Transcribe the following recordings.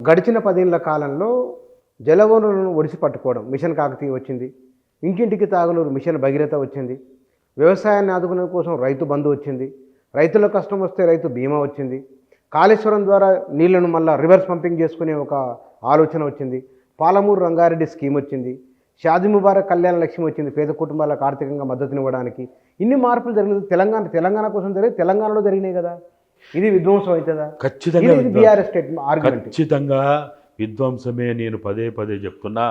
గడిచిన 10 ఏళ్ల కాలంలో జలవనరులను ఒడిసి పట్టుకోవడం మిషన్ కాకతీయ వచ్చింది, ఇంటింటికి తాగునీరు మిషన్ భగీరథ వచ్చింది, వ్యవసాయాన్ని ఆదుకునే కోసం రైతు బంధు వచ్చింది, రైతుల కష్టం వస్తే రైతు బీమా వచ్చింది, కాళేశ్వరం ద్వారా నీళ్లను మళ్ళా రివర్స్ పంపింగ్ చేసుకునే ఒక ఆలోచన వచ్చింది, పాలమూరు రంగారెడ్డి స్కీమ్ వచ్చింది, షాదీ ముబారక్ కళ్యాణ లక్ష్యం వచ్చింది, పేద కుటుంబాలకు ఆర్థికంగా మద్దతునివ్వడానికి. ఇన్ని మార్పులు జరిగినది తెలంగాణ కోసం జరిగి తెలంగాణలో జరిగినాయి కదా. ఇది విధ్వంసం అవుతుందా? ఖచ్చితంగా బీఆర్ఎస్ ఆర్గ్యుమెంట్. ఖచ్చితంగా విధ్వంసమే. నేను పదే పదే చెప్తున్నా.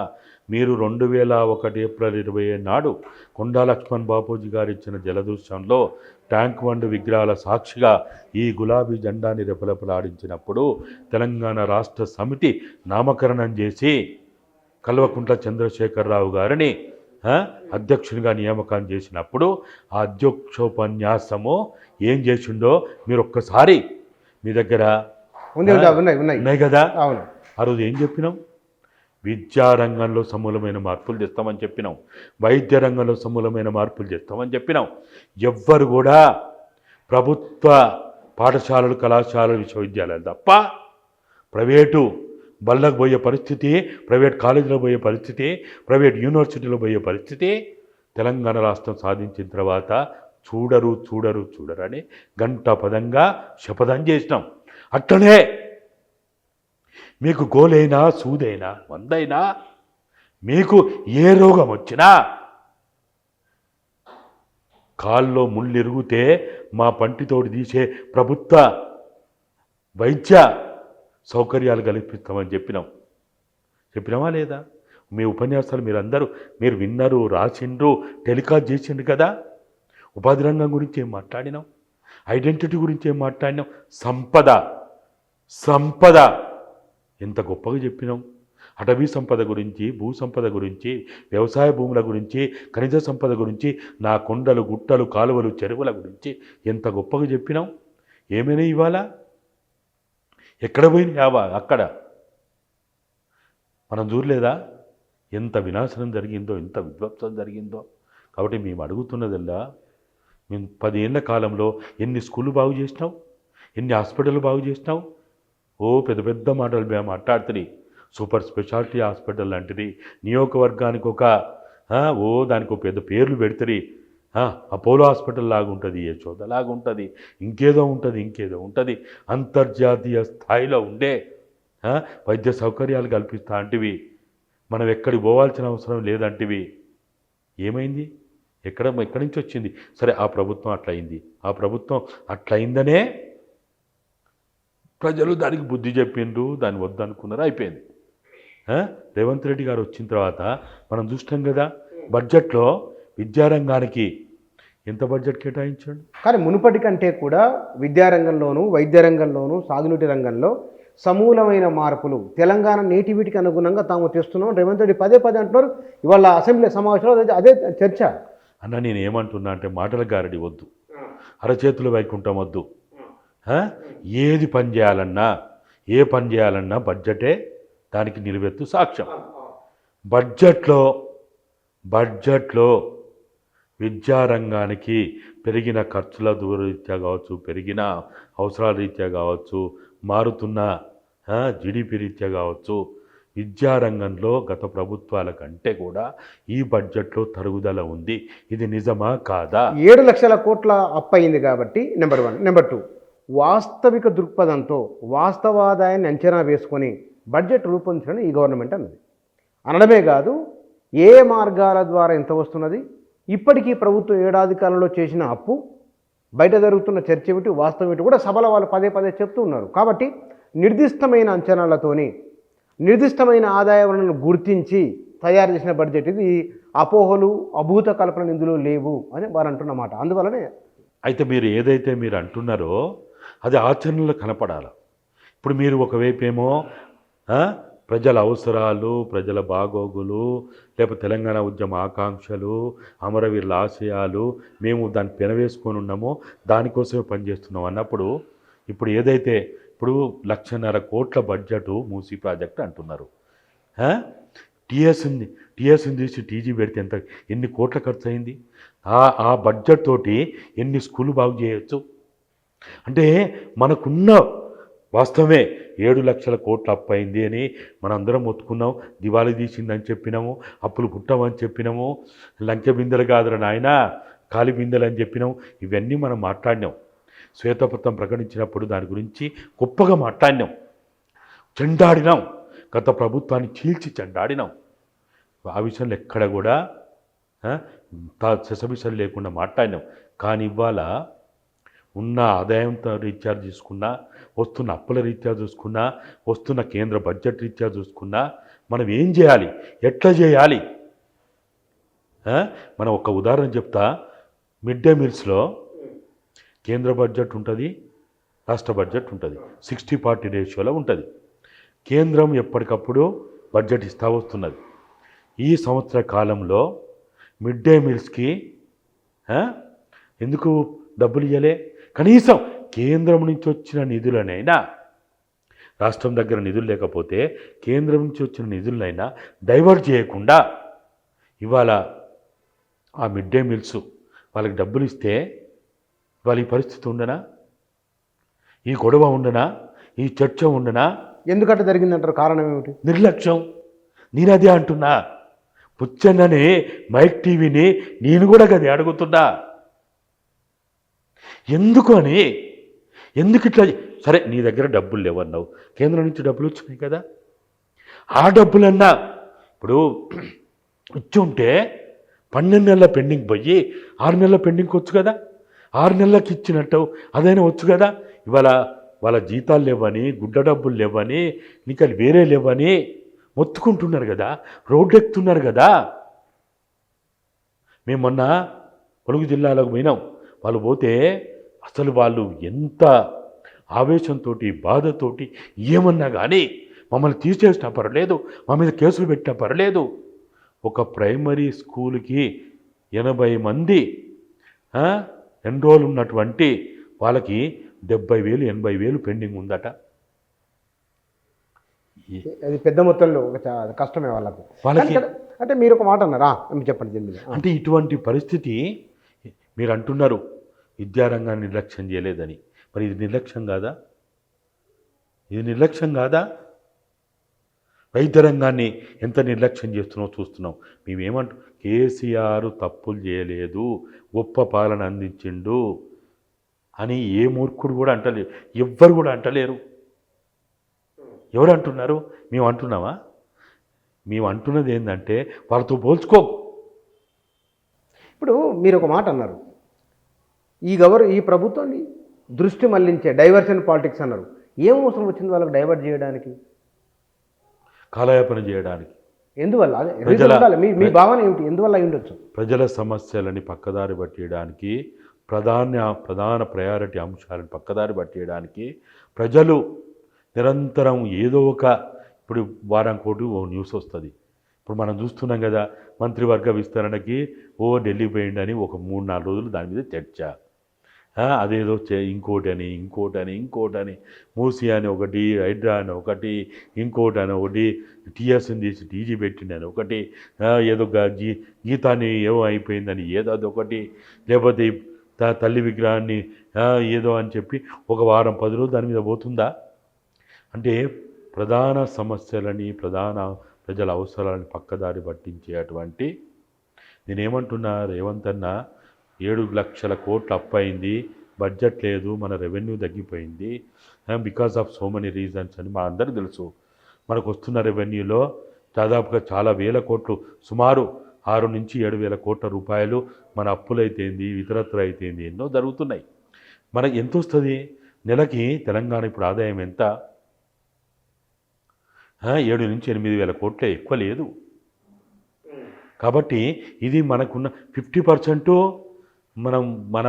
మీరు 2001 ఏప్రిల్ 27 నాడు కొండా లక్ష్మణ్ బాపూజీ గారు ఇచ్చిన జలదృశ్యంలో ట్యాంక్ బండ్ విగ్రహాల సాక్షిగా ఈ గులాబీ జెండాని రెపరెపలాడించినప్పుడు తెలంగాణ రాష్ట్ర సమితి నామకరణం చేసి కల్వకుంట్ల చంద్రశేఖరరావు గారిని అధ్యక్షునిగా నియామకం చేసినప్పుడు ఆ అధ్యక్షోపన్యాసము ఏం చేసిండో మీరు ఒక్కసారి మీ దగ్గర ఉన్నాయి కదా. ఆ రోజు ఏం చెప్పినాం? విద్యారంగంలో సమూలమైన మార్పులు తెస్తామని చెప్పినాం, వైద్య రంగంలో సమూలమైన మార్పులు తెస్తామని చెప్పినాం. ఎవ్వరు కూడా ప్రభుత్వ పాఠశాలలు, కళాశాలలు, విశ్వవిద్యాలయాలు తప్ప ప్రైవేటు బళ్ళకు పోయే పరిస్థితి, ప్రైవేట్ కాలేజీలో పోయే పరిస్థితి, ప్రైవేట్ యూనివర్సిటీలో పోయే పరిస్థితి తెలంగాణ రాష్ట్రం సాధించిన తర్వాత చూడరని గంటాపదంగా శపథం చేసినాం. అట్లనే మీకు గోలైనా, సూదైనా, మందైనా, మీకు ఏ రోగం వచ్చినా కాల్లో ముళ్ళు ఇరిగితే మా పంటితోటి తీసే ప్రభుత్వ వైద్య సౌకర్యాలు కల్పిస్తామని చెప్పినామా లేదా? మీ ఉపన్యాసాలు మీరు విన్నారు, రాసిండ్రు, టెలికాస్ట్ చేసిండ్రు కదా. ఉపాధి రంగం గురించి ఏం మాట్లాడినాం? ఐడెంటిటీ గురించి ఏం మాట్లాడినాం? సంపద ఎంత గొప్పగా చెప్పినాం. అటవీ సంపద గురించి, భూ సంపద గురించి, వ్యవసాయ భూముల గురించి, ఖనిజ సంపద గురించి, నా కొండలు, గుట్టలు, కాలువలు, చెరువుల గురించి ఎంత గొప్పగా చెప్పినాం. ఏమైనా ఇవాళ ఎక్కడ పోయినావా? అక్కడ మనం చూడలేదా ఎంత వినాశనం జరిగిందో, ఎంత విధ్వంసం జరిగిందో. కాబట్టి మేము అడుగుతున్నదల్లా, మేము 10 ఏళ్ల కాలంలో ఎన్ని స్కూళ్ళు బాగు చేసినావు, ఎన్ని హాస్పిటల్ బాగు చేసినావు. పెద్ద పెద్ద మాటలు మేము మాట్లాడుతుంది. సూపర్ స్పెషాలిటీ హాస్పిటల్ లాంటిది, నియోజకవర్గానికి దానికి పెద్ద పేర్లు పెడుతుంది. అపోలో హాస్పిటల్ లాగా ఉంటుంది, యశోద లాగా ఉంటుంది, ఇంకేదో ఉంటుంది. అంతర్జాతీయ స్థాయిలో ఉండే వైద్య సౌకర్యాలు కల్పిస్తా అంటివి. మనం ఎక్కడికి పోవాల్సిన అవసరం లేదంటివి. ఏమైంది? ఎక్కడి నుంచి వచ్చింది? సరే, ఆ ప్రభుత్వం అట్లయింది. ఆ ప్రభుత్వం అట్లయిందనే ప్రజలు దానికి బుద్ధి చెప్పిండ్రు, దాన్ని వద్దనుకున్నారు, అయిపోయింది. రేవంత్ రెడ్డి గారు వచ్చిన తర్వాత మనం చూస్తాం కదా, బడ్జెట్లో విద్యారంగానికి ఎంత బడ్జెట్ కేటాయించాడు. కానీ మునుపటి కంటే కూడా విద్యారంగంలోనూ, వైద్య రంగంలోనూ, సాగునీటి రంగంలో సమూలమైన మార్పులు తెలంగాణ నేటివిటీకి అనుగుణంగా తాము తెస్తున్నాం. రేవంత్ రెడ్డి పదే అంటున్నారు. ఇవాళ అసెంబ్లీ సమావేశంలో అదే చర్చ. అన్న, నేను ఏమంటున్నా అంటే, మాటల గారడి వద్దు, అరచేతులు వైకుంఠం వద్దు. ఏ పని చేయాలన్నా బడ్జెటే దానికి నిలువెత్తు సాక్ష్యం. బడ్జెట్లో విద్యారంగానికి పెరిగిన ఖర్చుల దూరరీత్యా కావచ్చు, పెరిగిన అవసరాల రీత్యా కావచ్చు, మారుతున్న జీడిపి రీత్యా కావచ్చు, విద్యారంగంలో గత ప్రభుత్వాల కంటే కూడా ఈ బడ్జెట్లో తరుగుదల ఉంది. ఇది నిజమా కాదా? 7 లక్షల కోట్ల అప్పు అయింది కాబట్టి నెంబర్ 1. నెంబర్ 2, వాస్తవిక దృక్పథంతో వాస్తవాదాయాన్ని అంచనా వేసుకొని బడ్జెట్ రూపొందించడం ఈ గవర్నమెంట్ అన్నది. అనడమే కాదు, ఏ మార్గాల ద్వారా ఎంత వస్తున్నది, ఇప్పటికీ ప్రభుత్వం ఏడాది కాలంలో చేసిన అప్పు, బయట జరుగుతున్న చర్చ ఏమిటి, వాస్తవం ఏమిటి కూడా సభలో వాళ్ళు పదే చెప్తూ ఉన్నారు. కాబట్టి నిర్దిష్టమైన అంచనాలతోని నిర్దిష్టమైన ఆదాయ వనరులను గుర్తించి తయారు చేసిన బడ్జెట్ ఇది. అపోహలు, అభూత కల్పనలు ఇందులో లేవు అని వారు అంటున్నమాట. అందువలనే అయితే మీరు అంటున్నారో అది ఆచరణలో కనపడాలి. ఇప్పుడు మీరు ఒకవైపు ఏమో ప్రజల అవసరాలు, ప్రజల బాగోగులు, లేకపోతే తెలంగాణ ఉద్యమ ఆకాంక్షలు, అమరవీరుల ఆశయాలు, మేము దాన్ని పెనవేసుకొని ఉన్నామో దానికోసమే పనిచేస్తున్నాం అన్నప్పుడు, ఇప్పుడు ఏదైతే ఇప్పుడు 1,50,000 కోట్ల బడ్జెట్ మూసీ ప్రాజెక్ట్ అంటున్నారు. టీఎస్ని తీసి టీజీ పెడితే ఎన్ని కోట్ల ఖర్చు అయింది? ఆ బడ్జెట్ తోటి ఎన్ని స్కూళ్ళు బాగు చేయొచ్చు? అంటే మనకున్న వాస్తవమే 7 లక్షల కోట్ల అప్పు అయింది అని మనందరం ఒత్తుకున్నాం, దివాళీ తీసిందని చెప్పినాము, అప్పులు పుట్టమని చెప్పినాము, లంకె బిందెలు కాదురా నాయన ఖాళీ బిందెలు అని చెప్పినాం. ఇవన్నీ మనం మాట్లాడినాం. శ్వేతపత్రం ప్రకటించినప్పుడు దాని గురించి గొప్పగా మాట్లాడినాం, చెండాడినాం, గత ప్రభుత్వాన్ని చీల్చి చెండాడినాం. ఆ విషయంలో ఎక్కడ కూడా సెసమిషన్ లేకుండా మాట్లాడినాం. కానీ ఇవాళ ఉన్న ఆదాయంతో రీత్యా చూసుకున్నా, వస్తున్న అప్పుల రీత్యా చూసుకున్నా, వస్తున్న కేంద్ర బడ్జెట్ రీత్యా చూసుకున్నా మనం ఏం చేయాలి, ఎట్లా చేయాలి? మనం ఒక ఉదాహరణ చెప్తా. మిడ్ డే మీల్స్లో కేంద్ర బడ్జెట్ ఉంటుంది, రాష్ట్ర బడ్జెట్ ఉంటుంది, 60-40 రేషియోలో ఉంటుంది. కేంద్రం ఎప్పటికప్పుడు బడ్జెట్ ఇస్తూ వస్తున్నది. ఈ సంవత్సర కాలంలో మిడ్ డే మీల్స్కి ఎందుకు డబ్బులు ఇవ్వలే? కనీసం కేంద్రం నుంచి వచ్చిన నిధులనైనా, రాష్ట్రం దగ్గర నిధులు లేకపోతే కేంద్రం నుంచి వచ్చిన నిధులనైనా డైవర్ట్ చేయకుండా ఇవాళ ఆ మిడ్ డే మీల్స్ వాళ్ళకి డబ్బులు ఇస్తే వాళ్ళ ఈ పరిస్థితి ఉండనా, ఈ గొడవ ఉండనా, ఈ చర్చ ఉండనా? ఎందుకంటే జరిగిందంటారు? కారణం ఏమిటి? నిర్లక్ష్యం. నేను అదే అంటున్నా. పుచ్చన్ననే మైక్ టీవీని నేను కూడా గది అడుగుతున్నా. ఎందుకు ఇట్లా? సరే, నీ దగ్గర డబ్బులు లేవన్నావు, కేంద్రం నుంచి డబ్బులు వచ్చినాయి కదా, ఆ డబ్బులన్నా ఇప్పుడు ఇచ్చి ఉంటే 12 నెలల పెండింగ్ పోయి 6 నెలల పెండింగ్కి వచ్చు కదా, 6 నెలలకు ఇచ్చినట్టు అదైనా వచ్చు కదా. ఇవాళ వాళ్ళ జీతాలు లేవని, గుడ్డ డబ్బులు లేవని, నీకు వేరే లేవని మొత్తుకుంటున్నారు కదా, రోడ్డు ఎక్కుతున్నారు కదా. మేము మొన్న పొరుగు జిల్లాలకు పోయినాం. వాళ్ళు పోతే అసలు వాళ్ళు ఎంత ఆవేశంతో, బాధతోటి ఏమన్నా కానీ మమ్మల్ని తీసేసినా పర్లేదు, మా మీద కేసులు పెట్టినా పర్లేదు. ఒక ప్రైమరీ స్కూల్కి 80 మంది ఎన్రోల్ ఉన్నటువంటి వాళ్ళకి 70,000 80,000 పెండింగ్ ఉందట. అది పెద్ద మొత్తంలో కష్టమే వాళ్ళకు. అంటే మీరు ఒక మాట అన్నారా? చెప్పండి. అంటే ఇటువంటి పరిస్థితి మీరు అంటున్నారు విద్యారంగాన్ని నిర్లక్ష్యం చేయలేదని. మరి ఇది నిర్లక్ష్యం కాదా? ఇది నిర్లక్ష్యం కాదా? వైద్య రంగాన్ని ఎంత నిర్లక్ష్యం చేస్తున్నామో చూస్తున్నాం. మేమేమంటు కేసీఆర్ తప్పులు చేయలేదు, గొప్ప పాలన అందించిండు అని ఏ మూర్ఖుడు కూడా అంటలేరు, ఎవ్వరు కూడా అంటలేరు. ఎవరు అంటున్నారు? మేము అంటున్నామా? మేము అంటున్నది ఏంటంటే వాళ్ళతో పోల్చుకో. ఇప్పుడు మీరు ఒక మాట అన్నారు, ఈ ప్రభుత్వాన్ని దృష్టి మళ్లించే డైవర్షన్ పాలిటిక్స్ అన్నారు. ఏం అవసరం వచ్చింది వాళ్ళకి డైవర్ట్ చేయడానికి, కాలయాపన చేయడానికి? ఎందువల్ల? మీ భావన ఏమిటి? ఎందువల్ల అయి ఉండొచ్చు? ప్రజల సమస్యలని పక్కదారి పట్టేయడానికి, ప్రధాన ప్రయారిటీ అంశాలను పక్కదారి పట్టేయడానికి ప్రజలు నిరంతరం ఏదో ఒక, ఇప్పుడు వారం కోటి ఓ న్యూస్ వస్తుంది. ఇప్పుడు మనం చూస్తున్నాం కదా, మంత్రివర్గ విస్తరణకి ఢిల్లీ పోయిండని ఒక 3-4 రోజులు దాని మీద చర్చ. అదేదో ఇంకోటని మూసి అని ఒకటి, హైడ్రా అని ఒకటి, ఇంకోటని ఒకటి, టీఎస్ని తీసి టీజీ పెట్టిండని ఒకటి, ఏదో గీతాన్ని ఏమో అయిపోయిందని ఏదో అదొకటి, లేకపోతే తల్లి విగ్రహాన్ని ఏదో అని చెప్పి ఒక వారం 10 రోజులు దాని మీద పోతుందా? అంటే ప్రధాన సమస్యలని, ప్రజల అవసరాలని పక్కదారి పట్టించేటువంటి, నేనేమంటున్నా, రేవంత్ అన్న 7 లక్షల కోట్ల అప్పు అయింది, బడ్జెట్ లేదు, మన రెవెన్యూ తగ్గిపోయింది because of so many reasons అని మా అందరికీ తెలుసు. మనకు వస్తున్న రెవెన్యూలో దాదాపుగా చాలా వేల కోట్లు, సుమారు 6 నుంచి 7 వేల కోట్ల రూపాయలు మన అప్పులైతేంది, ఇతరత్ర అయితేంది, ఎన్నో జరుగుతున్నాయి. మనకి ఎంత వస్తుంది నెలకి? తెలంగాణ ఇప్పుడు ఆదాయం ఎంత? 7 నుంచి 8 వేల కోట్లే, ఎక్కువ లేదు. కాబట్టి ఇది మనకున్న 50% మన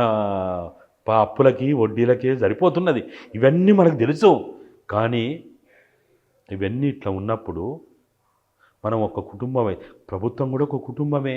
అప్పులకి, వడ్డీలకే సరిపోతున్నది. ఇవన్నీ మనకు తెలుసు. కానీ ఇవన్నీ ఇట్లా ఉన్నప్పుడు మనం ఒక కుటుంబమే, ప్రభుత్వం కూడా ఒక కుటుంబమే.